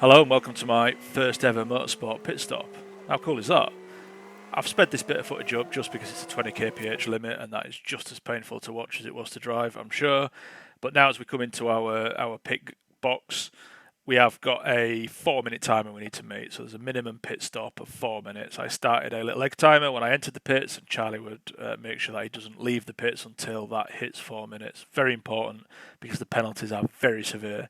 Hello and welcome to my first ever motorsport pit stop. How cool is that? I've sped this bit of footage up just because it's a 20 kph limit and that is just as painful to watch as it was to drive, I'm sure. But now as we come into our pit box, we have got a 4-minute timer we need to meet. So there's a minimum pit stop of 4 minutes. I started a little egg timer when I entered the pits, and Charlie would make sure that he doesn't leave the pits until that hits 4 minutes. Very important because the penalties are very severe.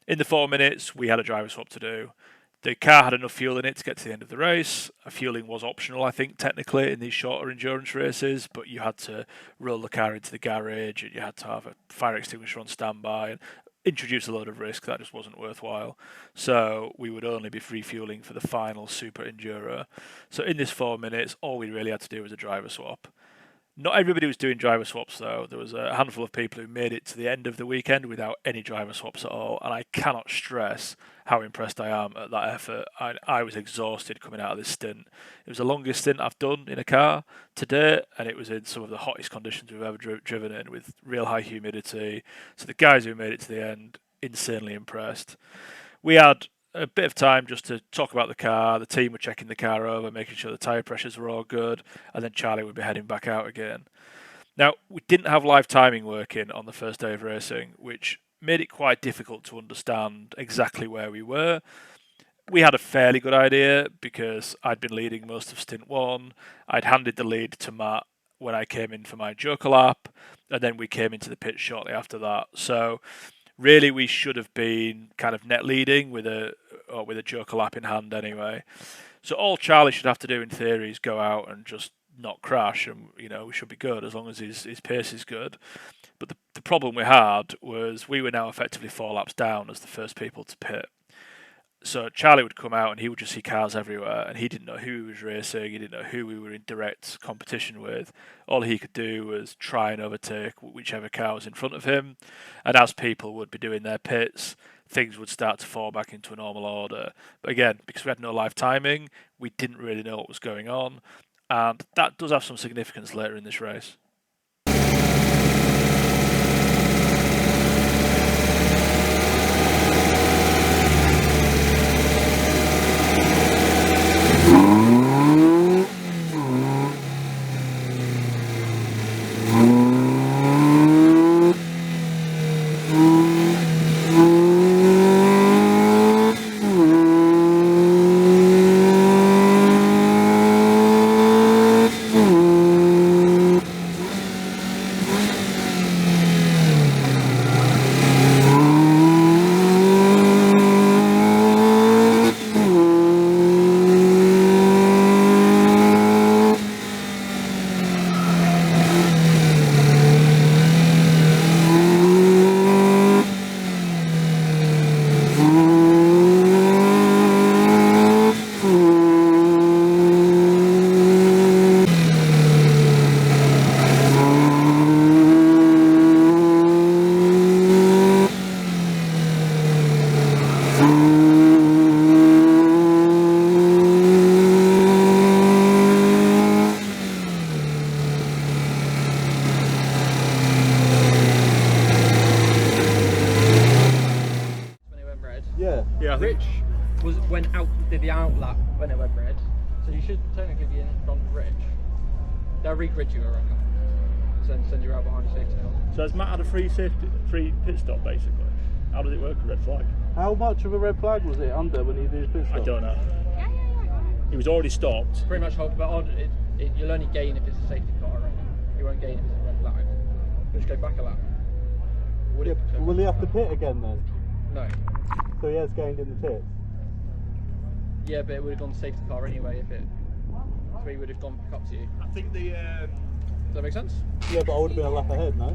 In the 4 minutes, we had a driver swap to do. The car had enough fuel in it to get to the end of the race. Fueling was optional, I think, technically, in these shorter endurance races, but you had to roll the car into the garage and you had to have a fire extinguisher on standby and introduce a load of risk. That just wasn't worthwhile. So we would only be refueling for the final Super Enduro. So in this 4 minutes, all we really had to do was a driver swap. Not everybody was doing driver swaps though. There was a handful of people who made it to the end of the weekend without any driver swaps at all, and I cannot stress how impressed I am at that effort. I was exhausted coming out of this stint. It was the longest stint I've done in a car to date, and it was in some of the hottest conditions we've ever driven in, with real high humidity. So the guys who made it to the end, insanely impressed. We had a bit of time just to talk about the car. The team were checking the car over, making sure the tyre pressures were all good, and then Charlie would be heading back out again. Now, we didn't have live timing working on the first day of racing, which made it quite difficult to understand exactly where we were. We had a fairly good idea because I'd been leading most of Stint 1. I'd handed the lead to Matt when I came in for my Joker lap, and then we came into the pit shortly after that. So really, we should have been kind of net leading with a Joker lap in hand anyway. So all Charlie should have to do in theory is go out and just not crash, and we should be good as long as his pace is good. But the problem we had was we were now effectively 4 laps down as the first people to pit. So Charlie would come out and he would just see cars everywhere, and he didn't know who he was racing, he didn't know who we were in direct competition with. All he could do was try and overtake whichever car was in front of him, and as people would be doing their pits, things would start to fall back into a normal order. But again, because we had no live timing, we didn't really know what was going on, and that does have some significance later in this race. Yeah, I think Rich did the out lap when it went red, so you should technically be in front of Rich. They'll re-grid you, I reckon. Send you out behind the safety car. so. Has Matt had a free pit stop basically? How does it work with red flag? How much of a red flag was it under when he did his pit stop? I don't know. He was already stopped. Pretty much hold, but you'll only gain if it's a safety car, I reckon. You won't gain if it's a red flag. Just go back a lap. Will he have to pit again then? No. So he has gained in the pits? Yeah, but it would have gone safety car anyway if it. So he would have gone back up to you. I think the. Does that make sense? Yeah, but I would have been a lap ahead, no?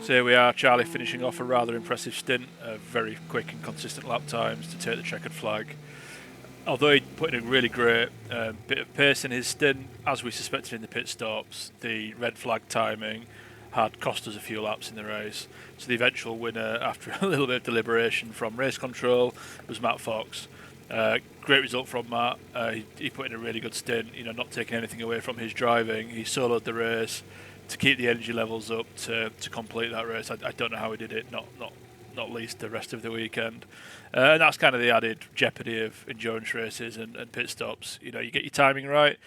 So here we are, Charlie finishing off a rather impressive stint, very quick and consistent lap times to take the checkered flag. Although he put in a really great bit of pace in his stint, as we suspected in the pit stops, the red flag timing had cost us a few laps in the race. So the eventual winner, after a little bit of deliberation from race control, was Matt Fox. Great result from Matt. He put in a really good stint, not taking anything away from his driving. He soloed the race to keep the energy levels up to complete that race. I don't know how he did it, not least the rest of the weekend. And that's kind of the added jeopardy of endurance races and pit stops. You get your timing right,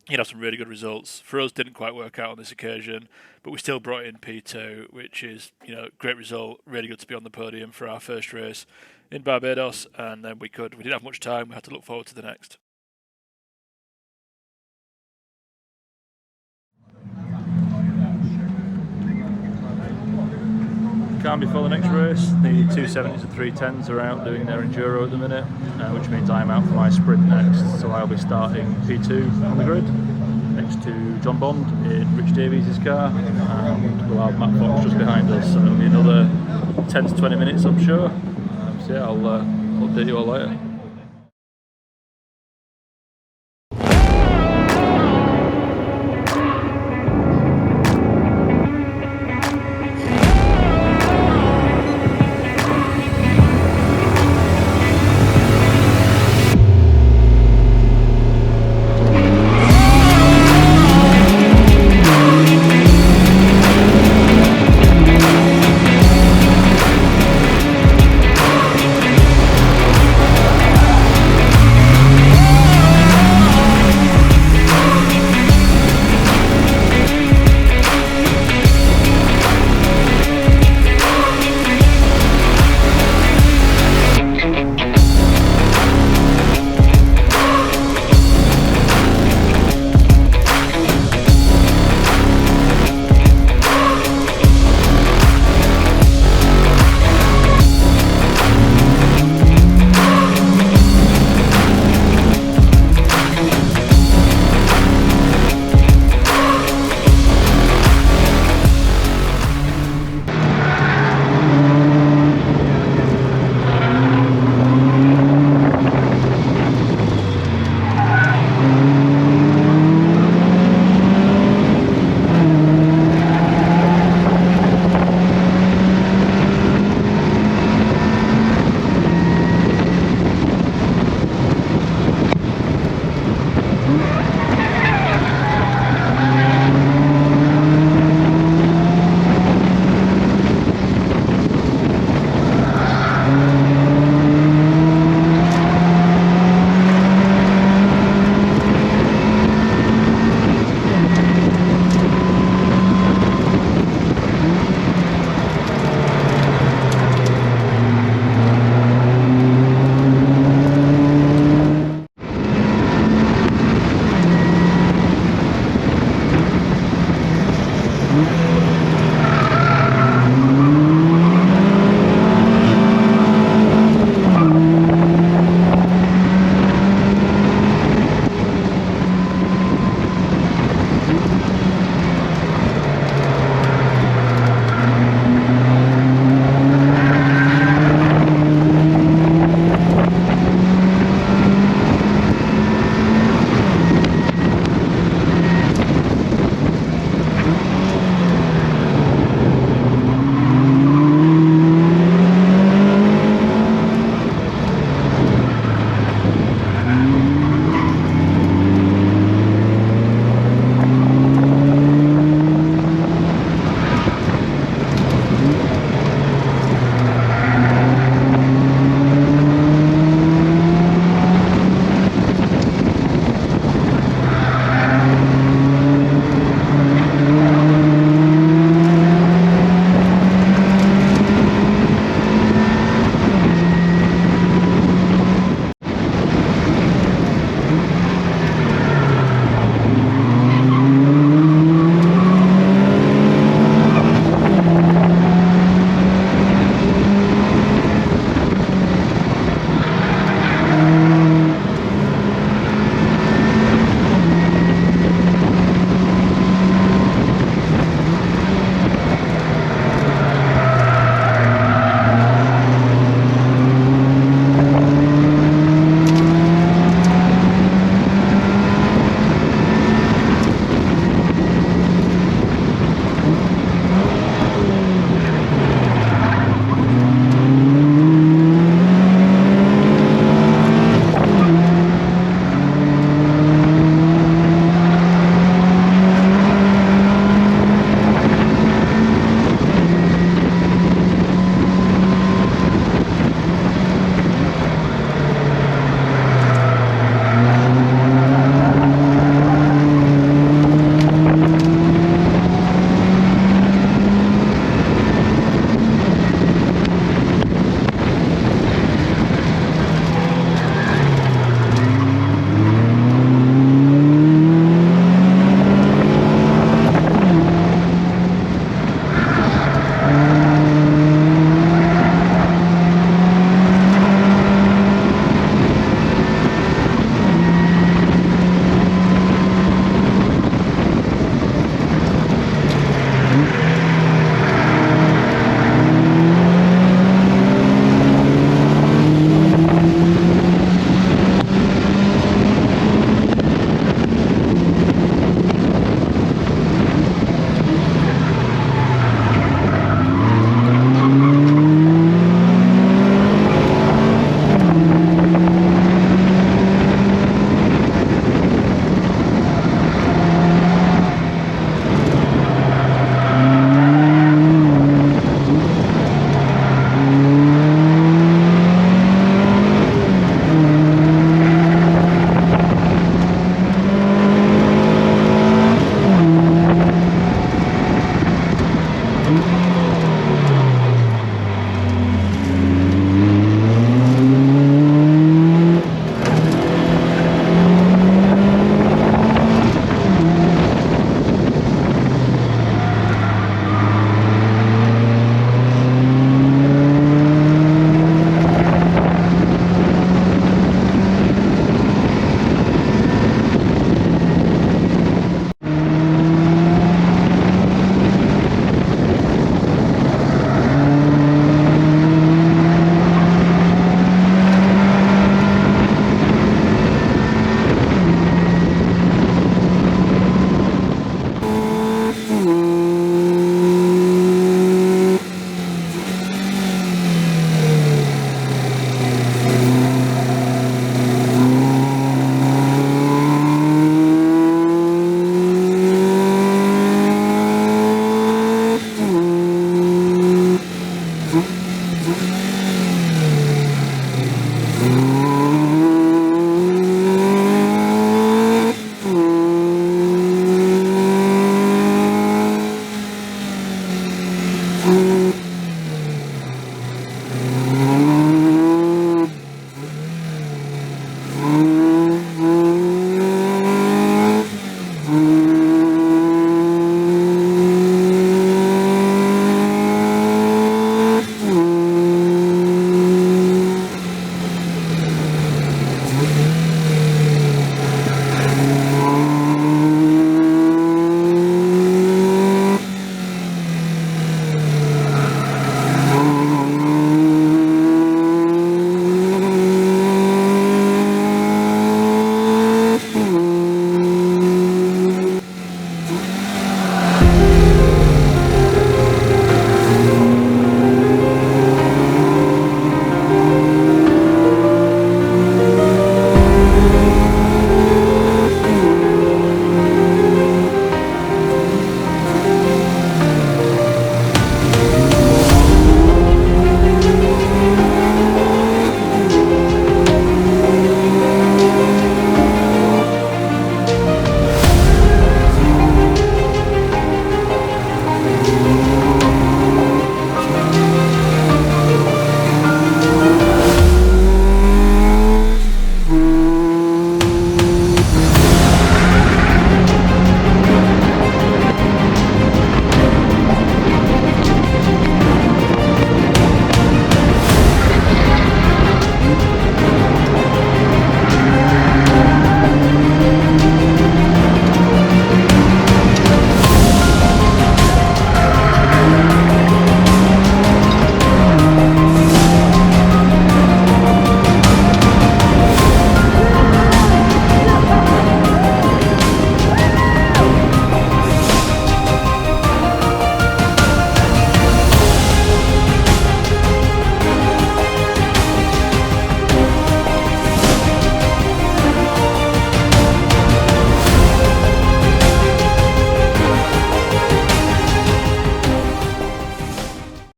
you'd have some really good results. For us, didn't quite work out on this occasion, but we still brought in P2, which is, great result. Really good to be on the podium for our first race in Barbados, and then we didn't have much time. We had to look forward to the next. Calm before the next race. The 270s and 310s are out doing their enduro at the minute, which means I'm out for my sprint next. So I'll be starting P2 on the grid next to John Bond in Rich Davies' car, and we'll have Matt Fox just behind us. So it'll be another 10 to 20 minutes, I'm sure. So yeah, I'll update you all later.